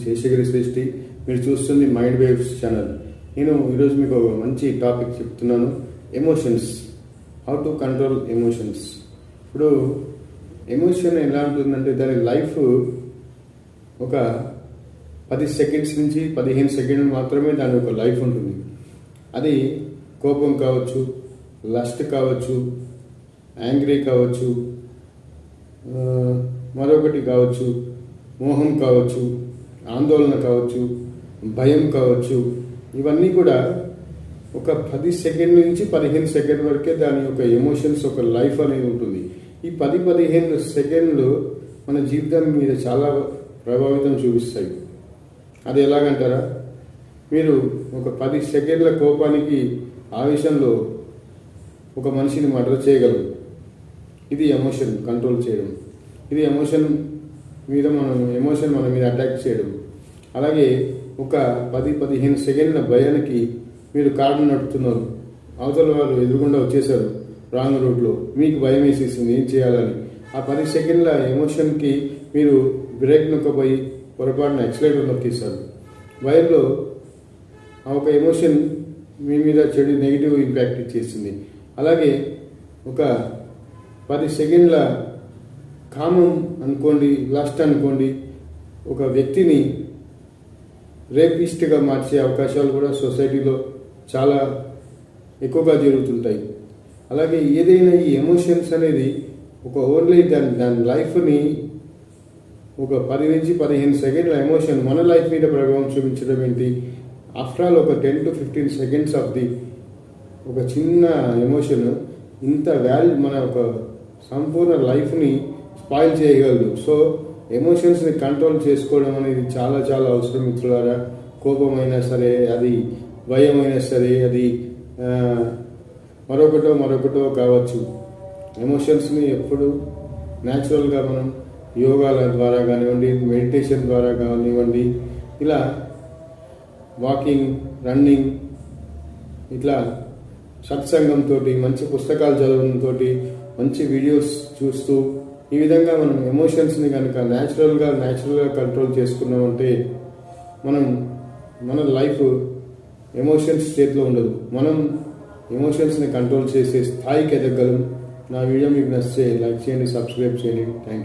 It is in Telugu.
శేషగిరి సృష్టి. మీరు చూస్తుంది మైండ్ వేవ్స్ ఛానల్. నేను ఈరోజు మీకు ఒక మంచి టాపిక్ చెప్తున్నాను. Emotions, how to control emotions. ఇప్పుడు ఎమోషన్ ఎలా ఉంటుందంటే దాని లైఫ్ ఒక 10 సెకండ్స్ నుంచి 15 సెకండ్లు మాత్రమే దాని ఒక లైఫ్ ఉంటుంది. అది కోపం కావచ్చు, లస్ట్ కావచ్చు, యాంగ్రీ కావచ్చు, మరొకటి కావచ్చు, మోహం కావచ్చు, ఆందోళన కావచ్చు, భయం కావచ్చు. ఇవన్నీ కూడా ఒక 10 సెకండ్ నుంచి 15 సెకండ్ వరకే దాని యొక్క ఎమోషన్స్ ఒక లైఫ్ అనేది ఉంటుంది. ఈ 10-15 సెకండ్లు మన జీవితం మీద చాలా ప్రభావితం చూపిస్తాయి. అది ఎలాగంటారా, మీరు ఒక 10 సెకండ్ల కోపానికి ఆవేశంలో ఒక మనిషిని మర్డర్ చేయగలరు. ఇది ఎమోషన్ కంట్రోల్ చేయడం. ఇది ఎమోషన్ మన మీద అటాక్ చేయడం. అలాగే ఒక 10-15 సెకండ్ల భయానికి మీరు కారు నడుపుతున్నారు, అవతల వాళ్ళు ఎదురుగుండా వచ్చేసారు రాంగ్ రూట్లో, మీకు భయం వేసేసింది ఏం చేయాలని. ఆ 10 సెకండ్ల ఎమోషన్కి మీరు బ్రేక్ నొక్కపోయి పొరపాటున ఎక్సలేటర్ నొక్కిస్తారు. భయంలో ఆ ఒక ఎమోషన్ మీ మీద చెడు నెగిటివ్ ఇంపాక్ట్ ఇచ్చేసింది. అలాగే ఒక 10 సెకండ్ల కామం అనుకోండి, లస్ట్ అనుకోండి, ఒక వ్యక్తిని రేపిస్ట్గా మార్చే అవకాశాలు కూడా సొసైటీలో చాలా ఎక్కువగా జరుగుతుంటాయి. అలాగే ఏదైనా ఈ ఎమోషన్స్ అనేది ఒక ఓన్లీ దాని లైఫ్ని ఒక 10 నుంచి 15 సెకండ్ల ఎమోషన్ మన లైఫ్ మీద ప్రభావం చూపించడం ఏంటి? ఆఫ్టర్ ఆల్ ఒక 10-15 సెకండ్స్ ఆఫ్ ది ఒక చిన్న ఎమోషన్ ఇంత మన ఒక సంపూర్ణ లైఫ్ని స్పాయిల్ చేయగలదు. సో ఎమోషన్స్ని కంట్రోల్ చేసుకోవడం అనేది చాలా చాలా అవసరం మిత్రులారా. కోపమైనా సరే, అది భయం అయినా సరే, అది మరొకటో కావచ్చు. ఎమోషన్స్ని ఎప్పుడు న్యాచురల్గా మనం యోగాల ద్వారా కానివ్వండి, మెడిటేషన్ ద్వారా కానివ్వండి, ఇలా వాకింగ్, రన్నింగ్, ఇట్లా సత్సంగంతో, మంచి పుస్తకాలు చదవడంతో, మంచి వీడియోస్ చూస్తూ, ఈ విధంగా మనం ఎమోషన్స్ని కనుక న్యాచురల్గా కంట్రోల్ చేసుకున్నామంటే మన లైఫ్ ఎమోషన్స్ చేతిలో ఉండదు. మనం ఎమోషన్స్ని కంట్రోల్ చేసే స్థాయికి ఎదగలం. నా వీడియో మీకు నచ్చితే లైక్ చేయండి, సబ్స్క్రైబ్ చేయండి. Thank you.